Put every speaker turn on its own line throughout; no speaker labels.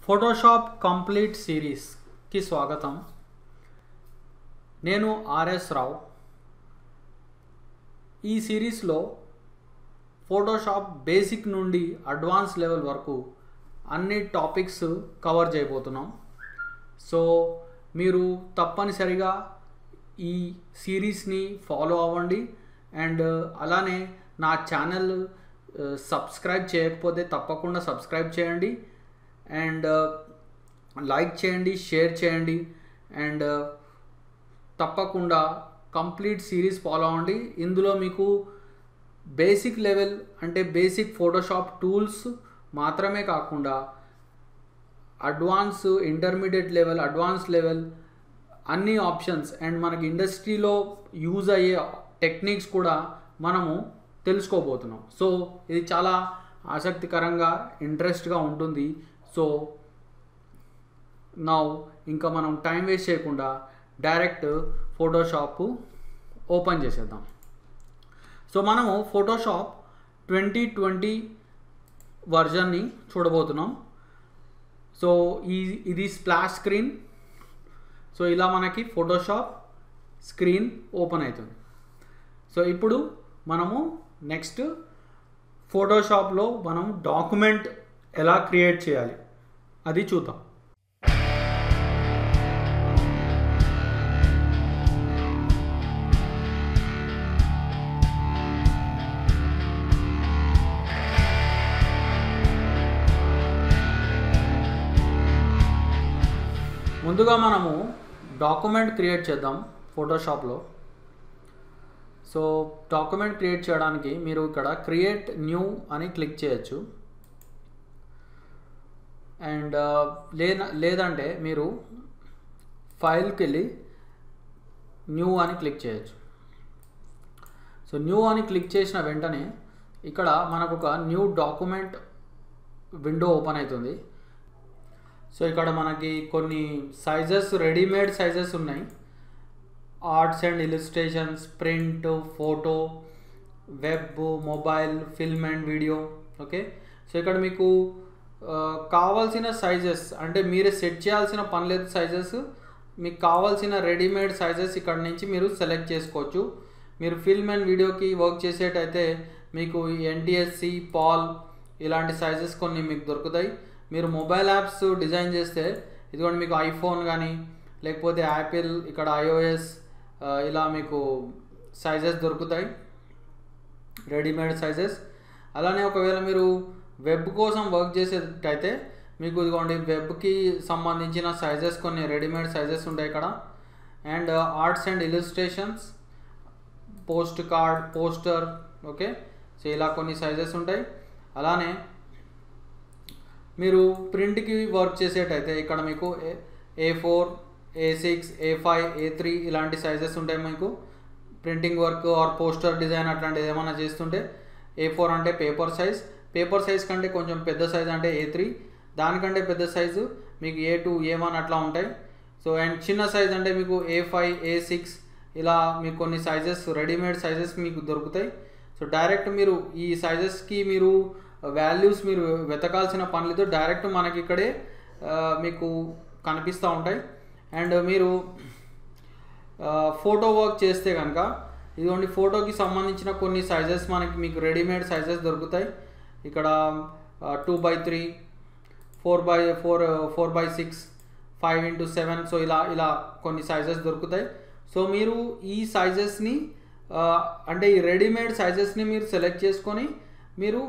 Photoshop complete సిరీస్కి స్వాగతం. నేను RS రావు. ఈ సిరీస్లో ఫోటోషాప్ బేసిక్ నుండి అడ్వాన్స్ లెవెల్ వరకు అన్ని టాపిక్స్ కవర్ చేయబోతున్నాం. సో మీరు తప్పనిసరిగా ఈ సిరీస్ని ఫాలో అవ్వండి. అండ్ అలానే నా ఛానల్ సబ్స్క్రైబ్ చేయకపోతే తప్పకుండా సబ్స్క్రైబ్ చేయండి. అండ్ లైక్ చేయండి, షేర్ చేయండి. అండ్ తప్పకుండా కంప్లీట్ సిరీస్ ఫాలో అవ్వండి. ఇందులో మీకు బేసిక్ లెవెల్ అంటే బేసిక్ ఫోటోషాప్ టూల్స్ మాత్రమే కాకుండా advance, intermediate level, advance level అన్ని ఆప్షన్స్ అండ్ మనకి ఇండస్ట్రీలో యూజ్ అయ్యే టెక్నిక్స్ కూడా మనము తెలుసుకోబోతున్నాం. సో ఇది చాలా ఆసక్తికరంగా, ఇంట్రెస్ట్గా ఉంటుంది. సో నౌ ఇంకా మనం టైం వేస్ట్ చేయకుండా డైరెక్ట్ ఫోటోషాప్ ఓపెన్ చేసేద్దాం. సో మనము ఫోటోషాప్ 2020 వర్జన్ని చూడబోతున్నాం. సో ఇది స్ప్లాష్ స్క్రీన్. సో ఇలా మనకి ఫోటోషాప్ స్క్రీన్ ఓపెన్ అవుతుంది. సో ఇప్పుడు మనము నెక్స్ట్ ఫోటోషాప్లో మనం డాక్యుమెంట్ ఎలా క్రియేట్ చేయాలి అది చూద్దాం. ముందుగా మనము డాక్యుమెంట్ క్రియేట్ చేద్దాం ఫోటోషాప్లో. సో డాక్యుమెంట్ క్రియేట్ చేయడానికి మీరు ఇక్కడ క్రియేట్ న్యూ అని క్లిక్ చేయొచ్చు. అండ్ లేదంటే మీరు ఫైల్కి వెళ్ళి న్యూ అని క్లిక్ చేయొచ్చు. సో న్యూ అని క్లిక్ చేసిన వెంటనే ఇక్కడ మనకు ఒక న్యూ డాక్యుమెంట్ విండో ఓపెన్ అవుతుంది. సో ఇక్కడ మనకి కొన్ని సైజెస్, రెడీమేడ్ సైజెస్ ఉన్నాయి. Arts and illustrations, print, photo, web, mobile, film and video. Okay, so ఇక్కడ మీకు కావాల్సిన సైజెస్ అంటే మీరే సెట్ చేయాల్సిన పని లేదు. సైజెస్ మీకు కావాల్సిన రెడీమేడ్ సైజెస్ ఇక్కడ నుంచి మీరు సెలెక్ట్ చేసుకోవచ్చు. మీరు ఫిల్మ్ అండ్ వీడియోకి వర్క్ చేసేటైతే మీకు ఎన్టీఎస్సి, పాల్ ఇలాంటి సైజెస్ కొన్ని మీకు దొరుకుతాయి. మీరు మొబైల్ యాప్స్ డిజైన్ చేస్తే ఇదిగోండి మీకు ఐఫోన్ కానీ లేకపోతే యాపిల్, ఇక్కడ ఐఓఎస్ ఇలా మీకు సైజెస్ దొరుకుతాయి, రెడీమేడ్ సైజెస్. అలానే ఒకవేళ మీరు వెబ్ కోసం వర్క్ చేసేటైతే మీకు ఇదిగోండి వెబ్కి సంబంధించిన సైజెస్ కొన్ని రెడీమేడ్ సైజెస్ ఉంటాయి ఇక్కడ. And arts and illustrations, post card, poster. Okay, so ఇలా కొన్ని సైజెస్ ఉంటాయి. అలానే మీరు ప్రింట్కి వర్క్ చేసేటైతే ఇక్కడ మీకు A4, A6, A5, A3 ఇలాంటి సైజెస్ ఉంటాయి. మీకు printing work or poster design అట్లాంటిది ఏమైనా చేస్తుంటే A4 అంటే పేపర్ సైజ్. పేపర్ సైజ్ కంటే కొంచెం పెద్ద సైజ్ అంటే A3, దానికంటే పెద్ద సైజు మీకు A2, A1 అట్లా ఉంటాయి. సో అండ్ చిన్న సైజ్ అంటే మీకు A5, A6 ఇలా మీకు కొన్ని సైజెస్, రెడీమేడ్ సైజెస్ మీకు దొరుకుతాయి. సో డైరెక్ట్ మీరు ఈ సైజెస్కి మీరు వాల్యూస్ మీరు వెతకాల్సిన పనులతో డైరెక్ట్ మనకి ఇక్కడే మీకు కనిపిస్తూ ఉంటాయి. అండ్ మీరు ఫోటో వర్క్ చేస్తే కనుక ఇదిగోండి ఫోటోకి సంబంధించిన కొన్ని సైజెస్ మీకు రెడీమేడ్ సైజెస్ దొరుకుతాయి. ఇక్కడ 2x3, 4x4, 4x6, 5x7 so ఇలా కొన్ని సైజెస్ దొరుకుతాయి. సో మీరు ఈ సైజెస్ని అంటే ఈ రెడీమేడ్ సైజెస్ని మీరు సెలెక్ట్ చేసుకొని మీరు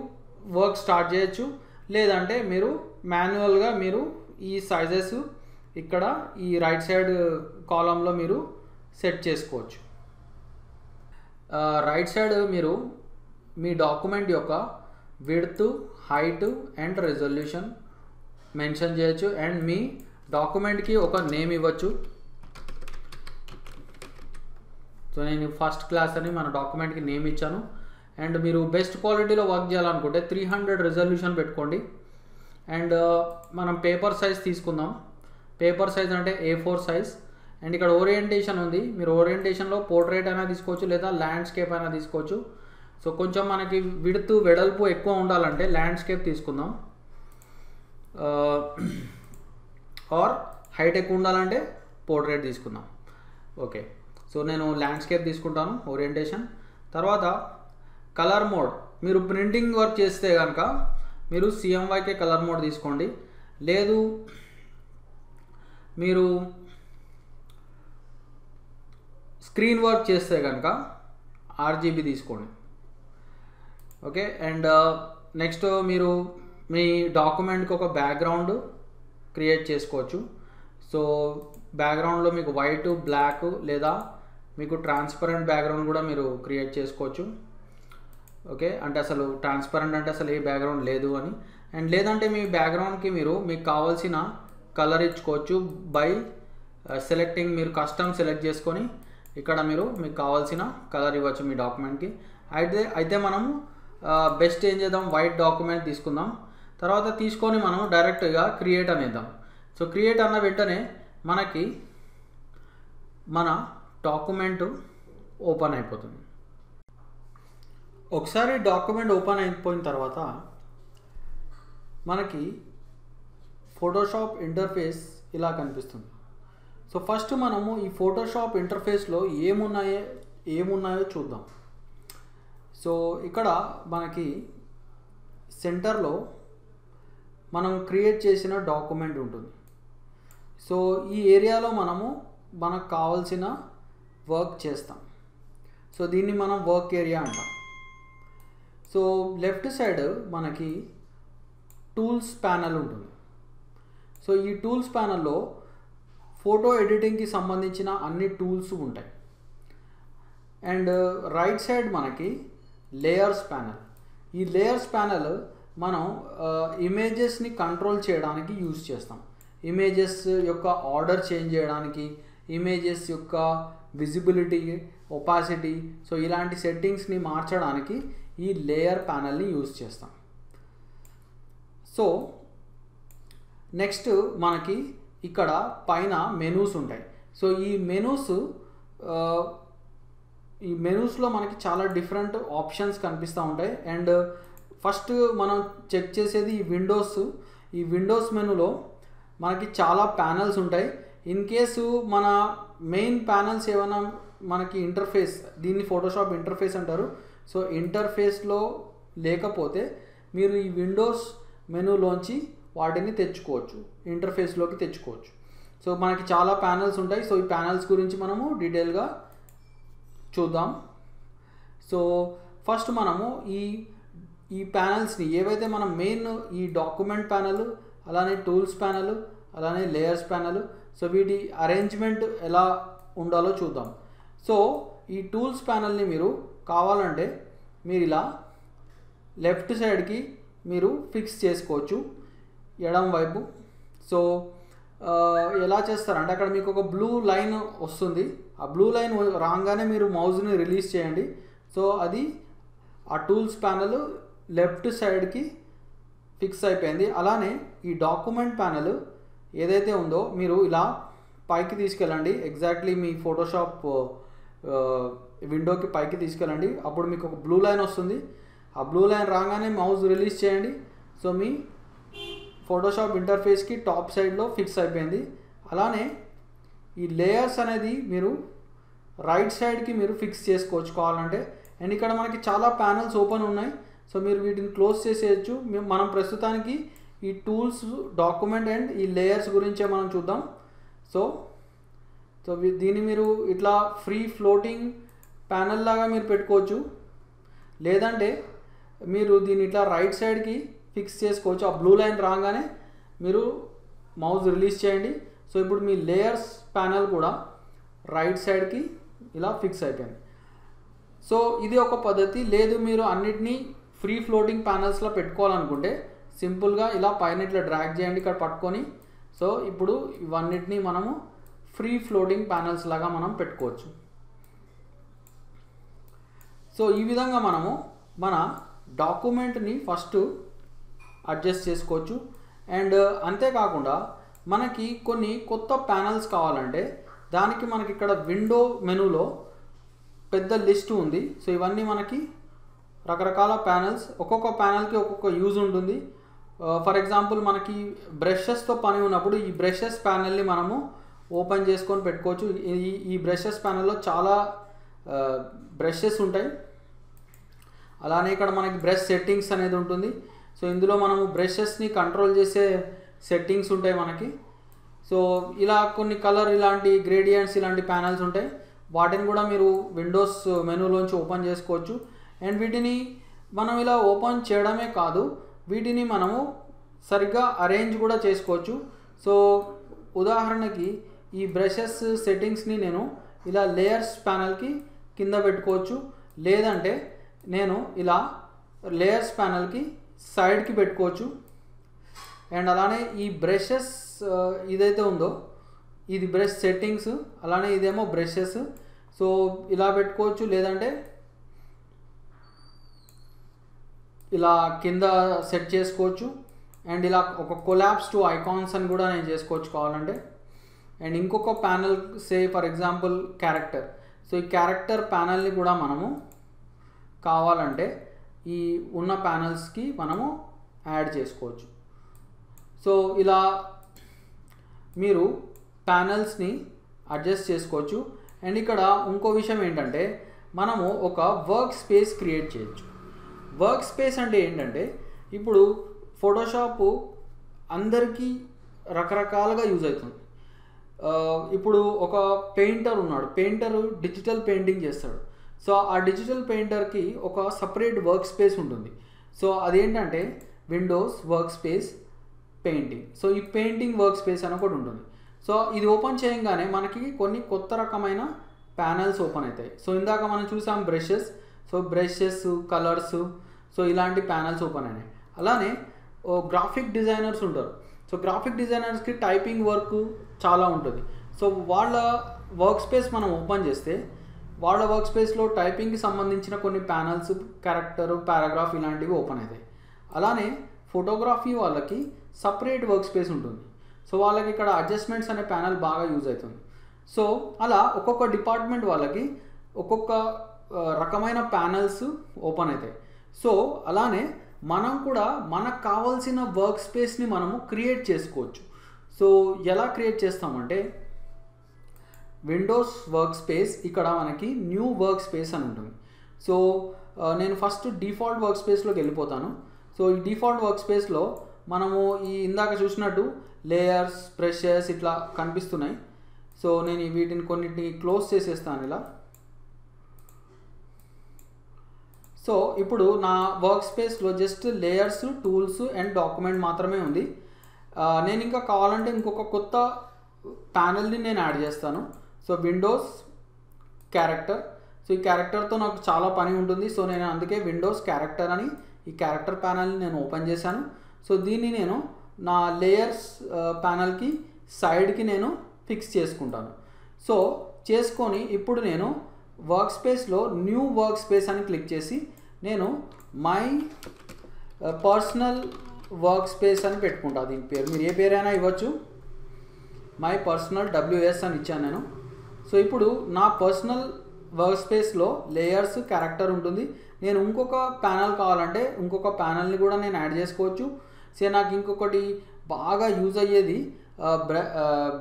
వర్క్ స్టార్ట్ చేయొచ్చు. లేదంటే మీరు మాన్యువల్గా మీరు ఈ సైజెస్ ఇక్కడ ఈ రైట్ సైడ్ కాలంలో మీరు సెట్ చేసుకోవచ్చు. రైట్ సైడ్ మీరు మీ డాక్యుమెంట్ యొక్క width, height and resolution mention చేయొచ్చు. అండ్ మీ డాక్యుమెంట్కి ఒక నేమ్ ఇవ్వచ్చు. సో నేను ఫస్ట్ క్లాస్ అని మన డాక్యుమెంట్కి నేమ్ ఇచ్చాను. అండ్ మీరు బెస్ట్ క్వాలిటీలో వర్క్ చేయాలనుకుంటే 300 రెజల్యూషన్ పెట్టుకోండి. అండ్ మనం పేపర్ సైజ్ తీసుకుందాం. పేపర్ సైజ్ అంటే A4 సైజ్. అండ్ ఇక్కడ ఓరియంటేషన్ ఉంది. మీరు ఓరియంటేషన్లో పోర్ట్రేట్ అయినా తీసుకోవచ్చు లేదా ల్యాండ్స్కేప్ అయినా తీసుకోవచ్చు. సో కొంచెం మనకి విడ్త్, వెడల్పు ఎక్కువ ఉండాలంటే ల్యాండ్స్కేప్ తీసుకుందాం. ఆర్ హైట్ ఎక్కువ ఉండాలంటే పోర్ట్రేట్ తీసుకుందాం. ఓకే, సో నేను ల్యాండ్స్కేప్ తీసుకుంటాను ఓరియంటేషన్. తర్వాత కలర్ మోడ్, మీరు ప్రింటింగ్ వర్క్ చేస్తే కనుక మీరు CMYK కలర్ మోడ్ తీసుకోండి. లేదు మీరు స్క్రీన్ వర్క్ చేస్తే కనుక RGB తీసుకోండి. ఓకే, అండ్ నెక్స్ట్ మీరు మీ డాక్యుమెంట్కి ఒక బ్యాక్గ్రౌండ్ క్రియేట్ చేసుకోవచ్చు. సో బ్యాక్గ్రౌండ్లో మీకు వైట్, బ్లాక్ లేదా మీకు ట్రాన్స్పరెంట్ బ్యాక్గ్రౌండ్ కూడా మీరు క్రియేట్ చేసుకోవచ్చు. ఓకే, అంటే అసలు ట్రాన్స్పరెంట్ అంటే అసలు ఏ బ్యాక్గ్రౌండ్ లేదు అని. అండ్ లేదంటే మీ బ్యాక్గ్రౌండ్కి మీకు కావాల్సిన కలర్ ఇచ్చుకోవచ్చు బై సెలెక్టింగ్. మీరు కస్టమ్ సెలెక్ట్ చేసుకొని ఇక్కడ మీకు కావాల్సిన కలర్ ఇవ్వచ్చు మీ డాక్యుమెంట్కి. అయితే మనము బెస్ట్ ఏం చేద్దాం, వైట్ డాక్యుమెంట్ తీసుకుందాం. తర్వాత తీసుకొని మనం డైరెక్ట్గా క్రియేట్ అనేద్దాం. సో క్రియేట్ అన్న వెంటనే మనకి మన డాక్యుమెంట్ ఓపెన్ అయిపోతుంది. ఒకసారి డాక్యుమెంట్ ఓపెన్ అయిపోయిన తర్వాత మనకి ఫోటోషాప్ ఇంటర్ఫేస్ ఇలా కనిపిస్తుంది. సో ఫస్ట్ మనము ఈ ఫోటోషాప్ ఇంటర్ఫేస్లో ఏమున్నాయో చూద్దాం. సో ఇక్కడ మనకి సెంటర్లో మనం క్రియేట్ చేసిన డాక్యుమెంట్ ఉంటుంది. సో ఈ ఏరియాలో మనకు కావాల్సిన వర్క్ చేస్తాం. సో దీన్ని మనం వర్క్ ఏరియా అంటాం. సో లెఫ్ట్ సైడ్ మనకి టూల్స్ ప్యానల్ ఉంటుంది. సో ఈ టూల్స్ ప్యానల్లో ఫోటో ఎడిటింగ్కి సంబంధించిన అన్ని టూల్స్ ఉంటాయి. అండ్ రైట్ సైడ్ మనకి లేయర్స్ ప్యానల్. ఈ లేయర్స్ ప్యానల్ మనం ఇమేజెస్ని కంట్రోల్ చేయడానికి యూజ్ చేస్తాం. ఇమేజెస్ యొక్క ఆర్డర్ చేంజ్ చేయడానికి, ఇమేజెస్ యొక్క విజిబిలిటీ, ఒపాసిటీ, సో ఇలాంటి సెట్టింగ్స్ని మార్చడానికి ఈ లేయర్ ప్యానల్ని యూజ్ చేస్తాం. సో నెక్స్ట్ మనకి ఇక్కడ పైన మెనూస్ ఉంటాయి. సో ఈ మెనూస్లో మనకి చాలా డిఫరెంట్ ఆప్షన్స్ కనిపిస్తూ ఉంటాయి. అండ్ ఫస్ట్ మనం చెక్ చేసేది ఈ విండోస్ మెనూలో మనకి చాలా ప్యానల్స్ ఉంటాయి. ఇన్ కేసు మన మెయిన్ ప్యానల్స్ ఏమైనా మనకి ఇంటర్ఫేస్, దీన్ని ఫోటోషాప్ ఇంటర్ఫేస్ అంటారు. సో ఇంటర్ఫేస్లో లేకపోతే మీరు ఈ విండోస్ మెనూలోంచి వాటిని తెచ్చుకోవచ్చు, ఇంటర్ఫేస్లోకి తెచ్చుకోవచ్చు. సో మనకి చాలా ప్యానల్స్ ఉంటాయి. సో ఈ ప్యానల్స్ గురించి మనము డీటెయిల్గా చూద్దాం. సో ఫస్ట్ మనము ఈ ప్యానల్స్ని ఏవైతే మనం మెయిన్ ఈ డాక్యుమెంట్ ప్యానల్, అలానే టూల్స్ ప్యానల్, అలానే లేయర్స్ ప్యానల్, సో వీటి అరేంజ్మెంట్ ఎలా ఉండాలో చూద్దాం. సో ఈ టూల్స్ ప్యానల్ని మీరు కావాలంటే మీరు ఇలా లెఫ్ట్ సైడ్కి మీరు ఫిక్స్ చేసుకోవచ్చు, ఎడం వైపు. సో ఎలా చేస్తారంటే అక్కడ మీకు ఒక బ్లూ లైన్ వస్తుంది. ఆ బ్లూ లైన్ రాగానే మీరు మౌస్ని రిలీజ్ చేయండి. సో అది ఆ టూల్స్ ప్యానల్ లెఫ్ట్ సైడ్కి ఫిక్స్ అయిపోయింది. అలానే ఈ డాక్యుమెంట్ ప్యానల్ ఏదైతే ఉందో మీరు ఇలా పైకి తీసుకెళ్ళండి. ఎగ్జాక్ట్లీ మీ ఫోటోషాప్ విండోకి పైకి తీసుకెళ్ళండి. అప్పుడు మీకు ఒక బ్లూ లైన్ వస్తుంది. ఆ బ్లూ లైన్ రాగానే మౌస్ రిలీజ్ చేయండి. సో మీ ఫోటోషాప్ ఇంటర్ఫేస్కి టాప్ సైడ్లో ఫిక్స్ అయిపోయింది. అలానే ఈ లేయర్స్ అనేది మీరు రైట్ సైడ్కి మీరు ఫిక్స్ చేసుకోవచ్చు కావాలంటే. అండ్ ఇక్కడ మనకి చాలా ప్యానల్స్ ఓపెన్ ఉన్నాయి. సో మీరు వీటిని క్లోజ్ చేసేయచ్చు. మనం ప్రస్తుతానికి ఈ టూల్స్, డాక్యుమెంట్ అండ్ ఈ లేయర్స్ గురించే మనం చూద్దాం. సో దీన్ని మీరు ఇట్లా ఫ్రీ ఫ్లోటింగ్ ప్యానల్ లాగా మీరు పెట్టుకోవచ్చు, లేదంటే మీరు దీన్ని ఇట్లా రైట్ సైడ్కి ఫిక్స్ చేసుకోవచ్చు. ఆ బ్లూ లైన్ రాగానే మీరు మౌస్ రిలీజ్ చేయండి. సో ఇప్పుడు మీ లేయర్స్ ప్యానల్ కూడా రైట్ సైడ్కి ఇలా ఫిక్స్ అయిపోయింది. సో ఇది ఒక పద్ధతి. లేదు మీరు అన్నిటినీ ఫ్రీ ఫ్లోటింగ్ ప్యానల్స్లో పెట్టుకోవాలనుకుంటే సింపుల్గా ఇలా పైన ఇట్లా డ్రాగ్ చేయండి ఇక్కడ పట్టుకొని. సో ఇప్పుడు ఇవన్నిటినీ మనము ఫ్రీ ఫ్లోటింగ్ ప్యానల్స్ లాగా మనం పెట్టుకోవచ్చు. సో ఈ విధంగా మనము మన డాక్యుమెంట్ని ఫస్ట్ అడ్జస్ట్ చేసుకోవచ్చు. అండ్ అంతేకాకుండా మనకి కొన్ని కొత్త ప్యానల్స్ కావాలంటే దానికి మనకి ఇక్కడ విండో మెనూలో పెద్ద లిస్ట్ ఉంది. సో ఇవన్నీ మనకి రకరకాల ప్యానల్స్, ఒక్కొక్క ప్యానల్కి ఒక్కొక్క యూజ్ ఉంటుంది. ఫర్ ఎగ్జాంపుల్ మనకి బ్రషెస్తో పని ఉన్నప్పుడు ఈ బ్రషెస్ ప్యానెల్ని మనము ఓపెన్ చేసుకొని పెట్టుకోవచ్చు. ఈ బ్రషెస్ ప్యానెల్లో చాలా బ్రషెస్ ఉంటాయి. అలానే ఇక్కడ మనకి బ్రష్ సెట్టింగ్స్ అనేది ఉంటుంది. సో ఇందులో మనము బ్రషెస్ని కంట్రోల్ చేసే సెట్టింగ్స్ ఉంటాయి మనకి. సో ఇలా కొన్ని కలర్ ఇలాంటి గ్రేడియంట్స్ ఇలాంటి ప్యానెల్స్ ఉంటాయి. వాటిని కూడా మీరు విండోస్ మెనూలోంచి ఓపెన్ చేసుకోవచ్చు. అండ్ వీటిని మనం ఇలా ఓపెన్ చేయడమే కాదు, వీటిని మనము సరిగ్గా అరేంజ్ కూడా చేసుకోవచ్చు. సో ఉదాహరణకి ఈ బ్రషెస్ సెట్టింగ్స్ని నేను ఇలా లేయర్స్ ప్యానెల్కి కింద పెట్టుకోవచ్చు, లేదంటే నేను ఇలా లేయర్స్ ప్యానెల్కి సైడ్కి పెట్టుకోవచ్చు. అండ్ అలానే ఈ బ్రషెస్ ఇదైతే ఉందో ఇది బ్రష్ సెట్టింగ్స్, అలానే ఇదేమో బ్రషెస్. సో ఇలా పెట్టుకోవచ్చు, లేదంటే ఇలా కింద సెట్ చేసుకోవచ్చు. అండ్ ఇలా ఒక కొలాప్స్ టు ఐకాన్స్ అని కూడా నేను చేసుకోవచ్చు కావాలంటే. అండ్ ఇంకొక panel say for example character. So ఈ క్యారెక్టర్ ప్యానెల్ని కూడా మనము కావాలంటే ఈ ఉన్న ప్యానెల్స్కి మనము యాడ్ చేసుకోవచ్చు. సో ఇలా మీరు ప్యానెల్స్ని అడ్జస్ట్ చేసుకోవచ్చు. అండ్ ఇక్కడ ఇంకో విషయం ఏంటంటే మనము ఒక వర్క్ స్పేస్ క్రియేట్ చేయొచ్చు. వర్క్ స్పేస్ అంటే ఏంటంటే ఇప్పుడు ఫోటోషాప్ అందరికీ రకరకాలుగా యూజ్ అవుతుంది. ఇప్పుడు ఒక పెయింటర్ ఉన్నాడు, పెయింటర్ డిజిటల్ పెయింటింగ్ చేస్తాడు. సో ఆ డిజిటల్ పెయింటర్కి ఒక సపరేట్ వర్క్ స్పేస్ ఉంటుంది. సో అదేంటంటే Windows work space painting. So ఈ పెయింటింగ్ వర్క్ స్పేస్ అని ఒకటి ఉంటుంది. సో ఇది ఓపెన్ చేయగానే మనకి కొన్ని కొత్త రకమైన ప్యానెల్స్ ఓపెన్ అవుతాయి. సో ఇందాక మనం చూసాం brushes. So brushes, colours, so ఇలాంటి ప్యానెల్స్ ఓపెన్ అయినాయి. అలానే గ్రాఫిక్ డిజైనర్స్ ఉంటారు. సో గ్రాఫిక్ డిజైనర్స్కి టైపింగ్ వర్క్ చాలా ఉంటుంది. సో వాళ్ళ వర్క్ స్పేస్ మనం ఓపెన్ చేస్తే వాళ్ళ వర్క్ స్పేస్లో టైపింగ్కి సంబంధించిన కొన్ని ప్యానెల్స్, క్యారెక్టర్, పారాగ్రాఫ్ ఇలాంటివి ఓపెన్ అవుతాయి. అలానే ఫోటోగ్రఫీ వాళ్ళకి సపరేట్ వర్క్ స్పేస్ ఉంటుంది. సో వాళ్ళకి ఇక్కడ అడ్జస్ట్మెంట్స్ అనే ప్యానెల్ బాగా యూజ్ అవుతుంది. సో అలా ఒక్కొక్క డిపార్ట్మెంట్ వాళ్ళకి ఒక్కొక్క రకమైన ప్యానెల్స్ ఓపెన్ అవుతాయి. సో అలానే మనం కూడా మనకు కావాల్సిన వర్క్ స్పేస్ని మనము క్రియేట్ చేసుకోవచ్చు. సో ఎలా క్రియేట్ చేస్తామంటే విండోస్ వర్క్ స్పేస్, ఇక్కడ మనకి న్యూ వర్క్ స్పేస్ అని ఉంటుంది. సో నేను ఫస్ట్ డిఫాల్ట్ వర్క్ స్పేస్లోకి వెళ్ళిపోతాను. సో ఈ డిఫాల్ట్ వర్క్ స్పేస్లో మనము ఈ ఇందాక చూసినట్టు లేయర్స్, బ్రషెస్ ఇట్లా కనిపిస్తున్నాయి. సో నేను వీటిని కొన్నిటిని క్లోజ్ చేసేస్తాను ఇలా. సో ఇప్పుడు నా వర్క్ స్పేస్లో just layers, tools and document మాత్రమే ఉంది. నేను ఇంకా కావాలంటే ఇంకొక కొత్త ప్యానెల్ని నేను యాడ్ చేస్తాను. So Windows character. సో ఈ క్యారెక్టర్తో నాకు చాలా పని ఉంటుంది. సో నేను అందుకే విండోస్ క్యారెక్టర్ అని ఈ క్యారెక్టర్ ప్యానెల్ని నేను ఓపెన్ చేశాను. సో దీన్ని నేను నా లేయర్స్ ప్యానెల్కి సైడ్కి నేను ఫిక్స్ చేసుకుంటాను. సో చేసుకొని ఇప్పుడు నేను వర్క్ స్పేస్లో న్యూ వర్క్ స్పేస్ అని క్లిక్ చేసి నేను మై పర్సనల్ వర్క్ స్పేస్ అని పెట్టుకుంటా. దీని పేరు మీరు ఏ పేరైనా ఇవ్వచ్చు. మై పర్సనల్ WS అని ఇచ్చాను నేను. సో ఇప్పుడు నా పర్సనల్ వర్క్ స్పేస్లో లేయర్స్, క్యారెక్టర్ ఉంటుంది. నేను ఇంకొక ప్యానెల్ కావాలంటే ఇంకొక ప్యానెల్ని కూడా నేను యాడ్ చేసుకోవచ్చు. సో నాకు ఇంకొకటి బాగా యూజ్ అయ్యేది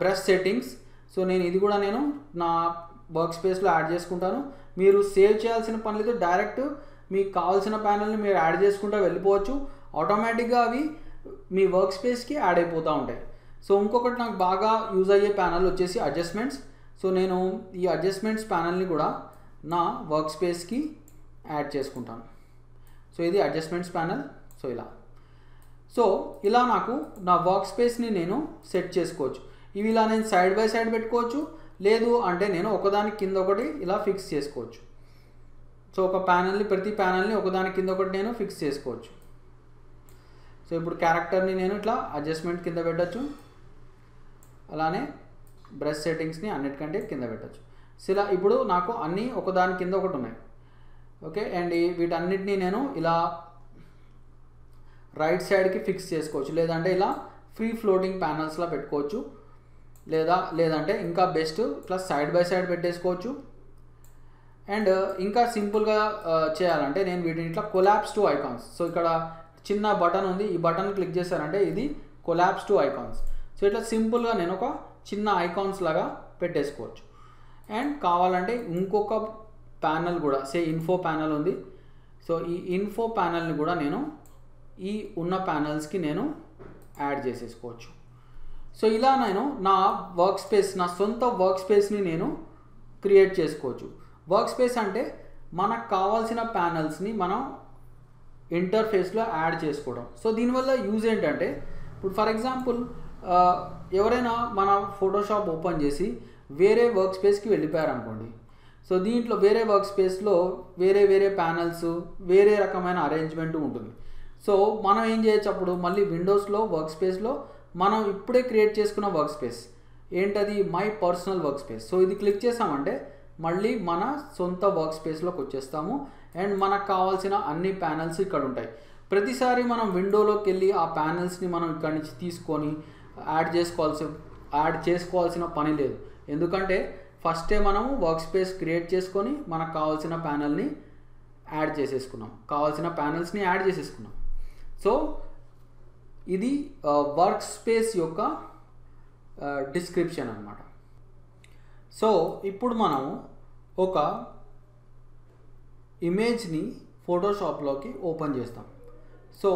బ్రష్ సెట్టింగ్స్. సో నేను ఇది కూడా నేను నా వర్క్ స్పేస్లో యాడ్ చేసుకుంటాను. మీరు సేవ్ చేయాల్సిన పని లేదు, డైరెక్ట్ మీకు కావాల్సిన ప్యానెల్ని మీరు యాడ్ చేసుకుంటూ వెళ్ళిపోవచ్చు. ఆటోమేటిక్గా అవి మీ వర్క్ స్పేస్కి యాడ్ అయిపోతూ ఉంటాయి. సో ఇంకొకటి నాకు బాగా యూజ్ అయ్యే ప్యానెల్ వచ్చేసి అడ్జస్ట్మెంట్స్. సో నేను ఈ అడ్జస్ట్మెంట్స్ ప్యానెల్ని కూడా నా వర్క్ స్పేస్కి యాడ్ చేసుకుంటాను. సో ఇది అడ్జస్ట్మెంట్స్ ప్యానెల్. సో ఇలా నాకు నా వర్క్ స్పేస్ని నేను సెట్ చేసుకోవచ్చు. ఇవి ఇలా నేను సైడ్ బై సైడ్ పెట్టుకోవచ్చు, లేదు అంటే నేను ఒకదాని కింద ఒకటి ఇలా ఫిక్స్ చేసుకోవచ్చు. సో ఒక ప్యానెల్ని, ప్రతి ప్యానెల్ని ఒకదాని కింద ఒకటి నేను ఫిక్స్ చేసుకోవచ్చు. సో ఇప్పుడు క్యారెక్టర్ని నేను ఇట్లా అడ్జస్ట్మెంట్ కింద పెట్టచ్చు, అలానే బ్రష్ సెట్టింగ్స్ని అన్నిటికంటే కింద పెట్టచ్చు. సో ఇలా ఇప్పుడు నాకు అన్నీ ఒకదాని కింద ఒకటి ఉన్నాయి. ఓకే, అండ్ వీటన్నిటిని నేను ఇలా రైట్ సైడ్కి ఫిక్స్ చేసుకోవచ్చు, లేదంటే ఇలా ఫ్రీ ఫ్లోటింగ్ ప్యానల్స్లా పెట్టుకోవచ్చు, లేదంటే ఇంకా బెస్ట్ ఇట్లా సైడ్ బై సైడ్ పెట్టేసుకోవచ్చు. అండ్ ఇంకా సింపుల్గా చేయాలంటే నేను వీటిని ఇట్లా కొలాప్స్ టు ఐకాన్స్. సో ఇక్కడ చిన్న బటన్ ఉంది, ఈ బటన్ క్లిక్ చేశారంటే ఇది కొలాప్స్ టు ఐకాన్స్. సో ఇట్లా సింపుల్గా నేను ఒక చిన్న ఐకాన్స్ లాగా పెట్టేసుకోవచ్చు. అండ్ కావాలంటే ఇంకొక ప్యానల్ కూడా ఇన్ఫో ప్యానల్ ఉంది. సో ఈ ఇన్ఫో ప్యానల్ని కూడా నేను ఈ ఉన్న ప్యానల్స్కి నేను యాడ్ చేసేసుకోవచ్చు. సో ఇలా నేను నా వర్క్ స్పేస్, నా సొంత వర్క్ స్పేస్ని నేను క్రియేట్ చేసుకోవచ్చు. వర్క్ స్పేస్ అంటే మనకు కావాల్సిన ప్యానల్స్ని మనం ఇంటర్ఫేస్లో యాడ్ చేసుకోవడం. సో దీనివల్ల యూజ్ ఏంటంటే, ఇప్పుడు ఫర్ ఎగ్జాంపుల్ ఎవరైనా మన ఫోటోషాప్ ఓపెన్ చేసి వేరే వర్క్ స్పేస్కి వెళ్ళిపోయారనుకోండి. సో దీంట్లో వేరే వర్క్ స్పేస్లో వేరే వేరే ప్యానల్స్, వేరే రకమైన అరేంజ్మెంట్ ఉంటుంది. సో మనం ఏం చేయొచ్చు, అప్పుడు మళ్ళీ విండోస్లో వర్క్ స్పేస్లో మనం ఇప్పుడే క్రియేట్ చేసుకున్న వర్క్ స్పేస్ ఏంటది, my personal work space. So ఇది క్లిక్ చేసామంటే మళ్ళీ మన సొంత వర్క్ స్పేస్లోకి వచ్చేస్తాము. అండ్ మనకు కావాల్సిన అన్ని ప్యానల్స్ ఇక్కడ ఉంటాయి. ప్రతిసారి మనం విండోలోకి వెళ్ళి ఆ ప్యానల్స్ని మనం ఇక్కడి నుంచి తీసుకొని యాడ్ చేసుకోవాల్సిన పని లేదు. ఎందుకంటే ఫస్టే మనము వర్క్ స్పేస్ క్రియేట్ చేసుకొని మనకు కావాల్సిన ప్యానల్స్ని యాడ్ చేసేసుకున్నాం. సో ఇది వర్క్ స్పేస్ యొక్క డిస్క్రిప్షన్ అన్నమాట. సో ఇప్పుడు మనము ఒక ఇమేజ్ని ఫోటోషాప్లోకి ఓపెన్ చేస్తాం. సో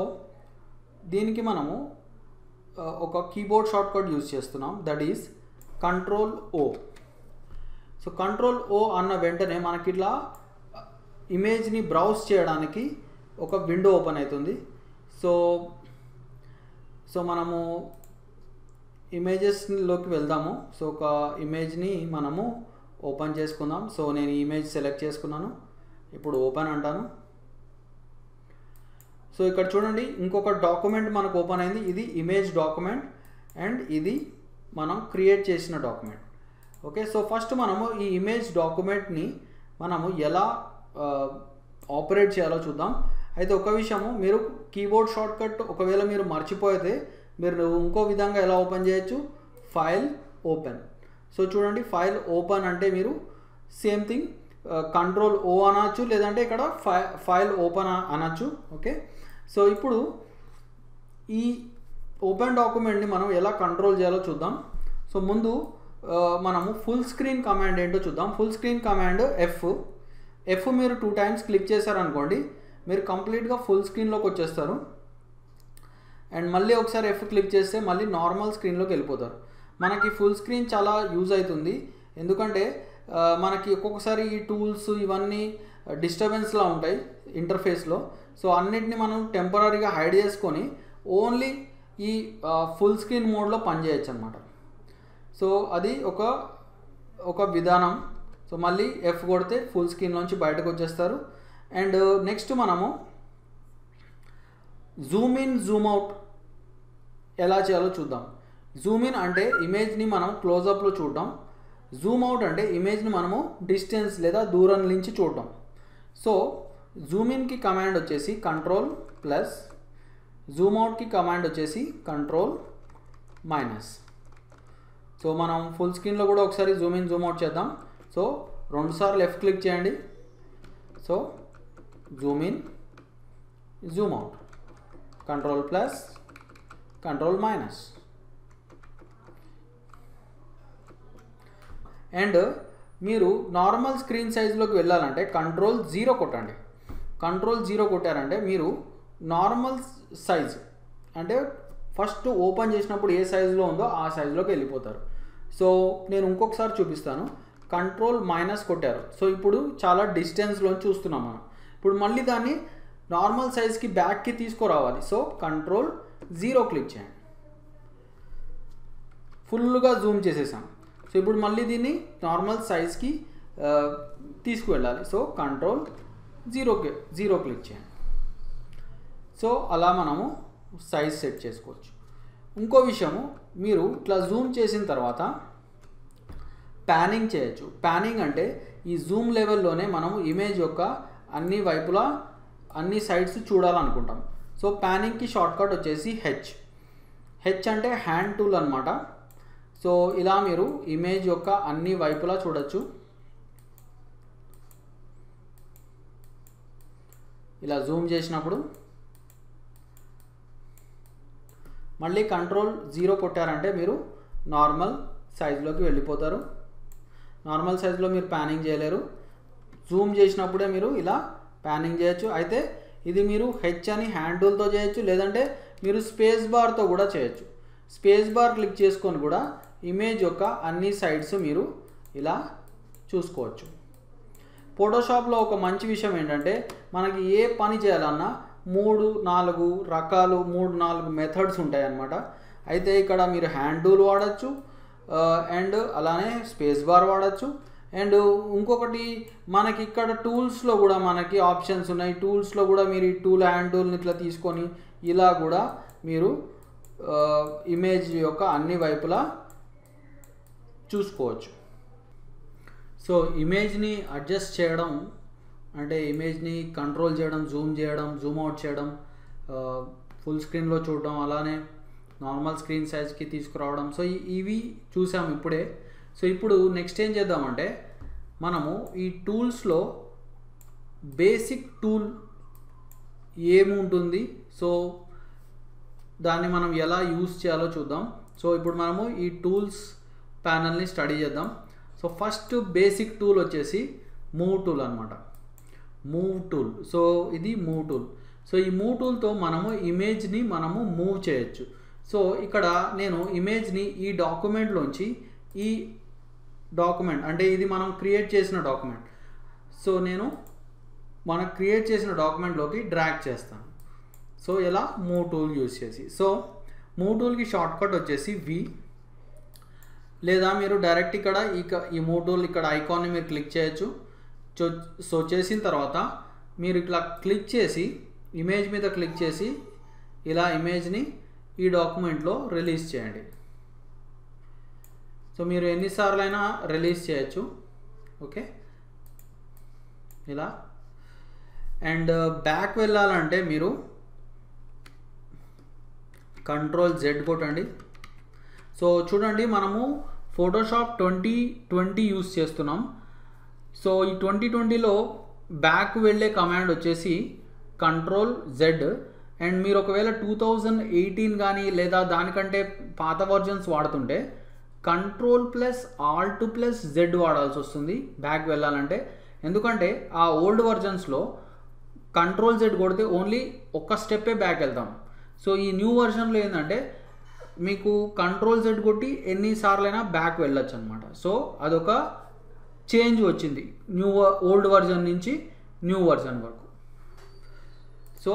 దీనికి మనము ఒక కీబోర్డ్ షార్ట్కట్ యూజ్ చేస్తున్నాం, that is Ctrl+O. So Ctrl+O అన్న వెంటనే మనకి ఇట్లా ఇమేజ్ని బ్రౌజ్ చేయడానికి ఒక విండో ఓపెన్ అవుతుంది. సో మనము ఇమేజెస్లోకి వెళ్దాము. సో ఒక ఇమేజ్ని మనము ఓపెన్ చేసుకుందాం. సో నేను ఈ ఇమేజ్ సెలెక్ట్ చేసుకున్నాను, ఇప్పుడు ఓపెన్ అంటాను. సో ఇక్కడ చూడండి, ఇంకొక డాక్యుమెంట్ మనకు ఓపెన్ అయింది. ఇది ఇమేజ్ డాక్యుమెంట్ అండ్ ఇది మనం క్రియేట్ చేసిన డాక్యుమెంట్. ఓకే, సో ఫస్ట్ మనము ఈ ఇమేజ్ డాక్యుమెంట్ని మనము ఎలా ఆపరేట్ చేయాలో చూద్దాం. అయితే ఒక విషయము, మీరు కీబోర్డ్ షార్ట్కట్ ఒకవేళ మీరు మర్చిపోతే మీరు ఇంకో విధంగా ఎలా ఓపెన్ చేయొచ్చు, ఫైల్ ఓపెన్. సో చూడండి, ఫైల్ ఓపెన్ అంటే మీరు సేమ్ థింగ్ Ctrl+O అనొచ్చు, లేదంటే ఇక్కడ ఫైల్ ఓపెన్ అనొచ్చు. ఓకే, సో ఇప్పుడు ఈ ఓపెన్ డాక్యుమెంట్ని మనం ఎలా కంట్రోల్ చేయాలో చూద్దాం. సో ముందు మనము ఫుల్ స్క్రీన్ కమాండ్ ఏంటో చూద్దాం. ఫుల్ స్క్రీన్ కమాండ్ ఎఫ్ మీరు 2 times క్లిక్ చేశారనుకోండి, మీరు కంప్లీట్గా ఫుల్ స్క్రీన్లోకి వచ్చేస్తారు. అండ్ మళ్ళీ ఒకసారి ఎఫ్ క్లిక్ చేస్తే మళ్ళీ నార్మల్ స్క్రీన్లోకి వెళ్ళిపోతారు. మనకి ఫుల్ స్క్రీన్ చాలా యూజ్ అవుతుంది, ఎందుకంటే మనకి ఒక్కొక్కసారి ఈ టూల్స్ ఇవన్నీ డిస్టర్బెన్స్లా ఉంటాయి ఇంటర్ఫేస్లో. సో అన్నిటిని మనం టెంపరీగా హైడ్ చేసుకొని ఓన్లీ ఈ ఫుల్ స్క్రీన్ మోడ్లో పనిచేయచ్చు అన్నమాట. సో అది ఒక విధానం. సో మళ్ళీ ఎఫ్ కొడితే ఫుల్ స్క్రీన్లోంచి బయటకు వచ్చేస్తారు. అండ్ నెక్స్ట్ మనము జూమ్ ఇన్ జూమ్ అవుట్ ఎలా చేయాలో చూద్దాం. జూమ్ ఇన్ అంటే ఇమేజ్ని మనం క్లోజప్లో చూడడం, జూమ్ అవుట్ అంటే ఇమేజ్ని మనము డిస్టెన్స్ లేదా దూరం నుంచి చూడడం. సో జూమ్ ఇన్కి కమాండ్ వచ్చేసి Ctrl+, జూమ్ అవుట్కి కమాండ్ వచ్చేసి Ctrl-. సో మనం ఫుల్ స్క్రీన్లో కూడా ఒకసారి జూమ్ ఇన్ జూమ్ అవుట్ చేద్దాం. సో 2 సార్లు లెఫ్ట్ క్లిక్ చేయండి. So Zoom in Zoom out, Ctrl+, Ctrl-. And మీరు నార్మల్ స్క్రీన్ సైజ్లోకి వెళ్ళాలంటే Ctrl+0 కొట్టండి. Ctrl+0 కొట్టారంటే మీరు నార్మల్ సైజ్ అంటే ఫస్ట్ ఓపెన్ చేసినప్పుడు ఏ సైజులో ఉందో ఆ సైజులోకి వెళ్ళిపోతారు. సో నేను ఇంకొకసారి చూపిస్తాను. Ctrl- కొట్టారు. సో ఇప్పుడు చాలా డిస్టెన్స్లో చూస్తున్నాం మనం. ఇప్పుడు మళ్ళీ దాన్ని నార్మల్ సైజ్కి బ్యాక్కి తీసుకురావాలి. సో Ctrl+0 క్లిక్ చేయండి. ఫుల్గా జూమ్ చేసేసాం. సో ఇప్పుడు మళ్ళీ దీన్ని నార్మల్ సైజ్కి తీసుకువెళ్ళాలి. సో Ctrl+0 క్లిక్ చేయండి. సో అలా మనము సైజ్ సెట్ చేసుకోవచ్చు. ఇంకో విషయము, మీరు ఇట్లా జూమ్ చేసిన తర్వాత ప్యానింగ్ చేయొచ్చు. ప్యానింగ్ అంటే ఈ జూమ్ లెవెల్లోనే మనము ఇమేజ్ యొక్క అన్ని వైపులా అన్ని సైడ్స్ చూడాలనుకుంటాం. సో ప్యానింగ్కి షార్ట్కట్ వచ్చేసి హెచ్ అంటే హ్యాండ్ టూల్ అనమాట. సో ఇలా మీరు ఇమేజ్ యొక్క అన్ని వైపులా చూడొచ్చు. ఇలా జూమ్ చేసినప్పుడు మళ్ళీ కంట్రోల్ 0 కొట్టారంటే మీరు నార్మల్ సైజులోకి వెళ్ళిపోతారు. నార్మల్ సైజులో మీరు ప్యానింగ్ చేయలేరు. జూమ్ చేసినప్పుడే మీరు ఇలా ప్యానింగ్ చేయొచ్చు. అయితే ఇది మీరు హెచ్ అని హ్యాండ్ టూల్తో చేయొచ్చు, లేదంటే మీరు స్పేస్ బార్తో కూడా చేయొచ్చు. స్పేస్ బార్ క్లిక్ చేసుకొని కూడా ఇమేజ్ యొక్క అన్ని సైడ్స్ మీరు ఇలా చూసుకోవచ్చు. ఫోటోషాప్లో ఒక మంచి విషయం ఏంటంటే మనకి ఏ పని చేయాలన్నా 3-4 రకాలు 3-4 మెథడ్స్ ఉంటాయి అన్నమాట. అయితే ఇక్కడ మీరు హ్యాండ్ టూల్ వాడచ్చు, అండ్ అలానే స్పేస్ బార్ వాడచ్చు. అండ్ ఇంకొకటి మనకి ఇక్కడ టూల్స్లో కూడా మనకి ఆప్షన్స్ ఉన్నాయి. టూల్స్లో కూడా మీరు ఈ టూల్ హ్యాండ్ టూల్ని ఇట్లా తీసుకొని ఇలా కూడా మీరు ఇమేజ్ యొక్క అన్ని వైపులా చూసుకోవచ్చు. సో ఇమేజ్ని అడ్జస్ట్ చేయడం అంటే ఇమేజ్ని కంట్రోల్ చేయడం, జూమ్ చేయడం, జూమ్ అవుట్ చేయడం, ఫుల్ స్క్రీన్లో చూడడం, అలానే నార్మల్ స్క్రీన్ సైజ్కి తీసుకురావడం. సో ఇవి చూసాము ఇప్పుడే. సో ఇప్పుడు నెక్స్ట్ ఏం చేద్దామంటే మనము ఈ టూల్స్లో బేసిక్ టూల్ ఏముంటుంది, సో దాన్ని మనం ఎలా యూజ్ చేయాలో చూద్దాం. సో ఇప్పుడు మనము ఈ టూల్స్ ప్యానల్ని స్టడీ చేద్దాం. సో ఫస్ట్ బేసిక్ టూల్ వచ్చేసి మూవ్ టూల్ అనమాట. Move tool. సో ఇది మూవ్ టూల్. సో ఈ మూవ్ టూల్తో మనము ఇమేజ్ని మనము మూవ్ చేయొచ్చు. సో ఇక్కడ నేను ఇమేజ్ని ఈ డాక్యుమెంట్లోంచి ఈ డాక్యుమెంట్ అంటే ఇది మనం క్రియేట్ చేసిన డాక్యుమెంట్, సో నేను మనం క్రియేట్ చేసిన డాక్యుమెంట్లోకి డ్రాగ్ చేస్తాను. సో ఇలా మూవ్ టూల్ యూజ్ చేసి. సో మూవ్ టూల్కి షార్ట్ కట్ వచ్చేసి వి, లేదా మీరు డైరెక్ట్ ఇక్కడ ఈ మూవ్ టూల్ ఇక్కడ ఐకాన్ని మీరు క్లిక్ చేయొచ్చు. సో చేసిన తర్వాత మీరు ఇట్లా క్లిక్ చేసి ఇమేజ్ మీద క్లిక్ చేసి ఇలా ఇమేజ్ని ఈ డాక్యుమెంట్లో రిలీజ్ చేయండి. సో మీరు ఎన్నిసార్లు అయినా రిలీజ్ చేయొచ్చు. ఓకే, ఇలా. అండ్ బ్యాక్ వెళ్ళాలంటే మీరు కంట్రోల్ Z కొట్టండి. సో చూడండి మనము ఫోటోషాప్ 2020 యూస్ చేస్తున్నాం. సో ఈ 2020లో బ్యాక్ వెళ్ళే కమాండ్ వచ్చేసి కంట్రోల్ Z. అండ్ మీరు ఒకవేళ 2018 కానీ లేదా దానికంటే పాత వర్జన్స్ వాడుతుంటే Ctrl+Alt+Z వాడాల్సి వస్తుంది బ్యాక్ వెళ్ళాలంటే. ఎందుకంటే ఆ ఓల్డ్ వర్జన్స్లో కంట్రోల్ Z కొడితే ఓన్లీ ఒక్క స్టెప్పే బ్యాక్ వెళ్తాం. సో ఈ న్యూ వర్షన్లో ఏంటంటే మీకు కంట్రోల్ Z కొట్టి ఎన్నిసార్లైనా బ్యాక్ వెళ్ళొచ్చు అనమాట. సో అదొక చేంజ్ వచ్చింది ఓల్డ్ వర్జన్ నుంచి న్యూ వర్జన్ వరకు. సో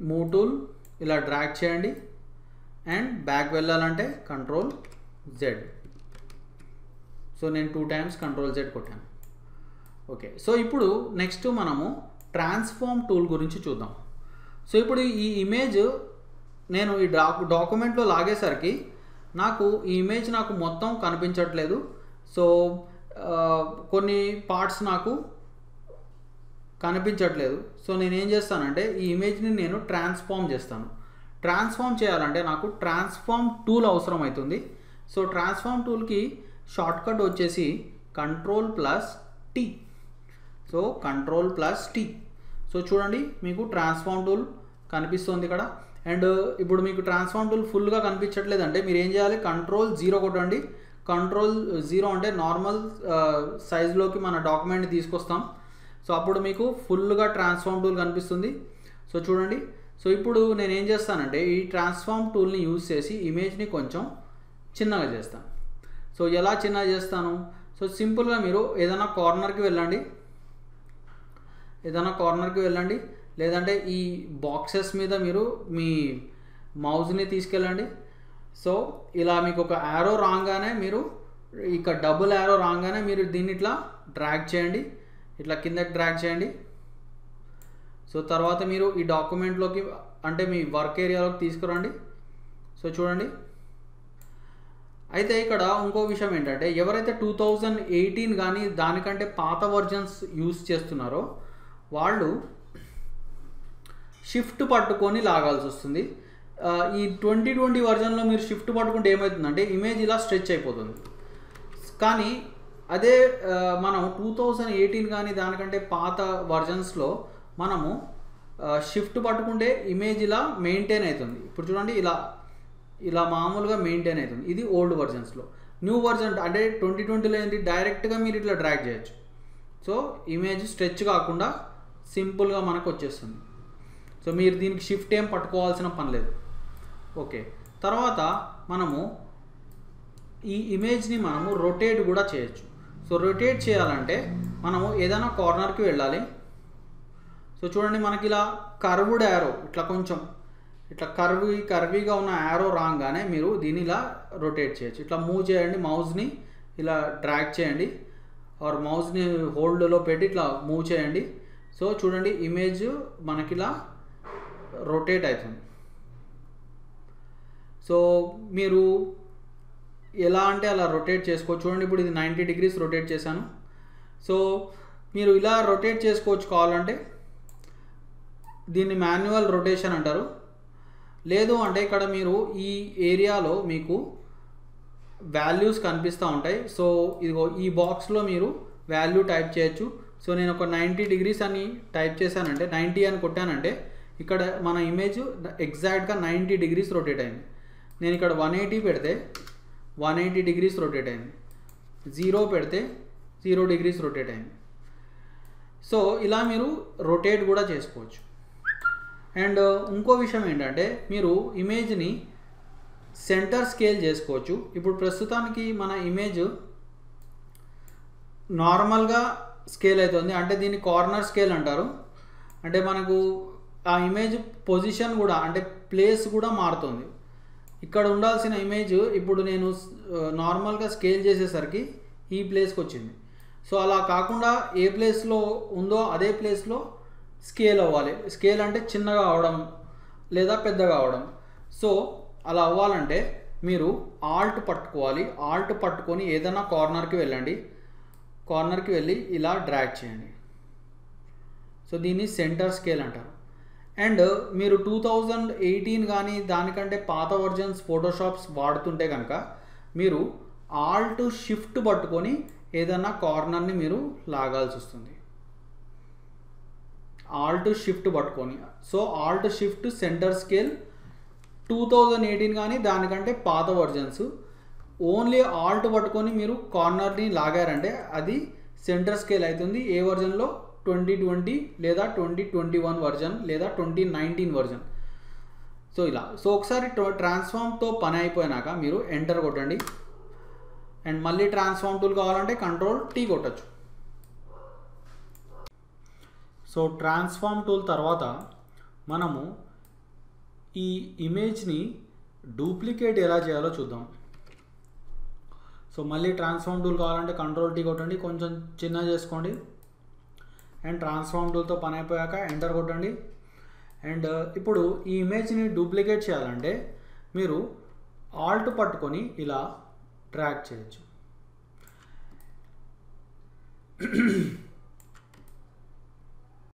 మూవ్ టూల్ ఇలా డ్రాగ్ చేయండి అండ్ బ్యాక్ వెళ్ళాలంటే కంట్రోల్ Z. సో నేను 2 టైమ్స్ కంట్రోల్ Z కొట్టాను. ఓకే, సో ఇప్పుడు నెక్స్ట్ మనము ట్రాన్స్ఫార్మ్ టూల్ గురించి చూద్దాం. సో ఇప్పుడు ఈ ఇమేజ్ నేను ఈ డాక్యుమెంట్లో లాగేసరికి నాకు ఈ ఇమేజ్ నాకు మొత్తం కనిపించట్లేదు. సో కొన్ని పార్ట్స్ నాకు కనిపించట్లేదు. సో నేనేం చేస్తానంటే ఈ ఇమేజ్ని నేను ట్రాన్స్ఫార్మ్ చేస్తాను. ట్రాన్స్ఫార్మ్ చేయాలంటే నాకు ట్రాన్స్ఫార్మ్ టూల్ అవసరం అవుతుంది. సో ట్రాన్స్ఫార్మ్ టూల్కి షార్ట్ కట్ వచ్చేసి Ctrl+T. So Ctrl+T. సో చూడండి మీకు ట్రాన్స్ఫార్మ్ టూల్ కనిపిస్తుంది ఇక్కడ. అండ్ ఇప్పుడు మీకు ట్రాన్స్ఫార్మ్ టూల్ ఫుల్గా కనిపించట్లేదంటే మీరు ఏం చేయాలి, Ctrl 0 కొట్టండి. Ctrl 0 అంటే నార్మల్ సైజులోకి మన డాక్యుమెంట్ని తీసుకొస్తాం. సో అప్పుడు మీకు ఫుల్గా ట్రాన్స్ఫార్మ్ టూల్ కనిపిస్తుంది. సో చూడండి. సో ఇప్పుడు నేను ఏం చేస్తానంటే ఈ ట్రాన్స్ఫార్మ్ టూల్ని యూజ్ చేసి ఇమేజ్ని కొంచెం చిన్నగా చేస్తాను. సో ఎలా చిన్నగా చేస్తాను, సో సింపుల్గా మీరు ఏదైనా కార్నర్కి వెళ్ళండి, లేదంటే ఈ బాక్సెస్ మీద మీరు మీ మౌజ్ని తీసుకెళ్ళండి. సో ఇలా మీకు ఒక యారో రాగానే మీరు ఇక్కడ డబుల్ యారో రాగానే మీరు దీన్ని ఇట్లా డ్రాగ్ చేయండి, ఇట్లా కిందకి డ్రాగ్ చేయండి. సో తర్వాత మీరు ఈ డాక్యుమెంట్లోకి అంటే మీ వర్క్ ఏరియాలోకి తీసుకురండి. సో చూడండి. అయితే ఇక్కడ ఇంకో విషయం ఏంటంటే ఎవరైతే 2018 కానీ దానికంటే పాత వర్జన్స్ యూజ్ చేస్తున్నారో వాళ్ళు షిఫ్ట్ పట్టుకొని లాగాల్సి వస్తుంది. ఈ 2020 వర్జన్లో మీరు షిఫ్ట్ పట్టుకుంటే ఏమవుతుందంటే ఇమేజ్ ఇలా స్ట్రెచ్ అయిపోతుంది. కానీ అదే మనం 2018 కానీ దానికంటే పాత వర్జన్స్లో మనము షిఫ్ట్ పట్టుకుంటే ఇమేజ్ ఇలా మెయింటైన్ అవుతుంది. ఇప్పుడు చూడండి ఇలా మామూలుగా మెయింటైన్ అవుతుంది. ఇది ఓల్డ్ వర్జన్స్లో. న్యూ వర్జన్ అంటే 2020లో ఏంటి, డైరెక్ట్గా మీరు ఇట్లా డ్రాగ్ చేయొచ్చు. సో ఇమేజ్ స్ట్రెచ్ కాకుండా సింపుల్గా మనకు వచ్చేస్తుంది. సో మీరు దీనికి షిఫ్ట్ ఏం పట్టుకోవాల్సిన పని లేదు. ఓకే, తర్వాత మనము ఈ ఇమేజ్ని మనము రొటేట్ కూడా చేయొచ్చు. సో రొటేట్ చేయాలంటే మనము ఏదైనా కార్నర్కి వెళ్ళాలి. సో చూడండి, మనకి ఇలా కర్వ్డ్ యారో ఇట్లా కొంచెం ఇట్లా కర్వీగా ఉన్న యారో రాగానే మీరు దీన్ని ఇలా రొటేట్ చేయొచ్చు. ఇట్లా మూవ్ చేయండి, మౌస్ని ఇలా డ్రాగ్ చేయండి, ఆర్ మౌస్ని హోల్డ్లో పెట్టి ఇట్లా మూవ్ చేయండి. సో చూడండి, ఇమేజ్ మనకి ఇలా రొటేట్ అవుతుంది. సో మీరు ఎలా అంటే అలా రొటేట్ చేసుకోవచ్చు. చూడండి, ఇప్పుడు ఇది 90 degrees రొటేట్ చేశాను. సో మీరు ఇలా రొటేట్ చేసుకోవచ్చు. కావాలంటే దీన్ని మాన్యువల్ రొటేషన్ అంటారు. లేదు అంటే ఇక్కడ మీరు ఈ ఏరియాలో మీకు వాల్యూస్ కనిపిస్తూ ఉంటాయి. సో ఇదిగో ఈ బాక్స్లో మీరు వాల్యూ టైప్ చేయొచ్చు. సో నేను ఒక 90 degrees అని టైప్ చేశానంటే, 90 అని కొట్టానంటే ఇక్కడ మన ఇమేజ్ ఎగ్జాక్ట్గా 90 degrees రొటేట్ అయింది. నేను ఇక్కడ 180 పెడితే 180 degrees రొటేట్ అయింది. 0 పెడితే 0 degrees రొటేట్ అయింది. సో ఇలా మీరు రొటేట్ కూడా చేసుకోవచ్చు. అండ్ ఇంకో విషయం ఏంటంటే, మీరు ఇమేజ్ని సెంటర్ స్కేల్ చేసుకోవచ్చు. ఇప్పుడు ప్రస్తుతానికి మన ఇమేజ్ నార్మల్గా స్కేల్ అవుతుంది, అంటే దీన్ని కార్నర్ స్కేల్ అంటారు. అంటే మనకు ఆ ఇమేజ్ పొజిషన్ కూడా, అంటే ప్లేస్ కూడా మారుతుంది. ఇక్కడ ఉండాల్సిన ఇమేజ్ ఇప్పుడు నేను నార్మల్గా స్కేల్ చేసేసరికి ఈ ప్లేస్కి వచ్చింది. సో అలా కాకుండా ఏ ప్లేస్లో ఉందో అదే ప్లేస్లో స్కేల్ అవ్వాలి. స్కేల్ అంటే చిన్నగా అవడం లేదా పెద్దగా అవడం. సో అలా అవ్వాలంటే మీరు ఆల్ట్ పట్టుకోవాలి. ఆల్ట్ పట్టుకొని ఏదైనా కార్నర్కి వెళ్ళండి. కార్నర్కి వెళ్ళి ఇలా డ్రాగ్ చేయండి. సో దీన్ని సెంటర్ స్కేల్ అంటారు. అండ్ మీరు 2018 కానీ దానికంటే పాత వర్జన్స్ ఫోటోషాప్స్ వాడుతుంటే కనుక మీరు ఆల్ట్ షిఫ్ట్ పట్టుకొని ఏదైనా కార్నర్ని మీరు లాగాల్సి వస్తుంది. ఆల్ట్ షిఫ్ట్ పట్టుకొని. So Alt shift centre scale 2018 కానీ దానికంటే పాత వర్జన్స్ ఓన్లీ ఆల్ట్ పట్టుకొని మీరు కార్నర్ని లాగారంటే అది సెంటర్ స్కేల్ అవుతుంది. ఏ వర్జన్లో? 2020 లేదా 2021 వర్జన్ లేదా 2019 వర్జన్. సో ఇలా. సో ఒకసారి ట్రాన్స్ఫార్మ్తో పని అయిపోయినాక మీరు ఎంటర్ కొట్టండి. అండ్ మళ్ళీ ట్రాన్స్ఫార్మ్ టూల్ కావాలంటే Ctrl+T కొట్టచ్చు. సో ట్రాన్స్ఫార్మ్ టూల్ తర్వాత మనము ఈ ఇమేజ్ని డూప్లికేట్ ఎలా చేయాలో చూద్దాం. సో మళ్ళీ ట్రాన్స్ఫార్మ్ టూల్ కావాలంటే Ctrl+T కొట్టండి, కొంచెం చిన్న చేసుకోండి. అండ్ ట్రాన్స్ఫార్మ్ టూల్తో పని అయిపోయాక ఎంటర్ కొట్టండి. అండ్ ఇప్పుడు ఈ ఇమేజ్ని డూప్లికేట్ చేయాలంటే మీరు ఆల్ట్ పట్టుకొని ఇలా డ్రాగ్ చేయొచ్చు.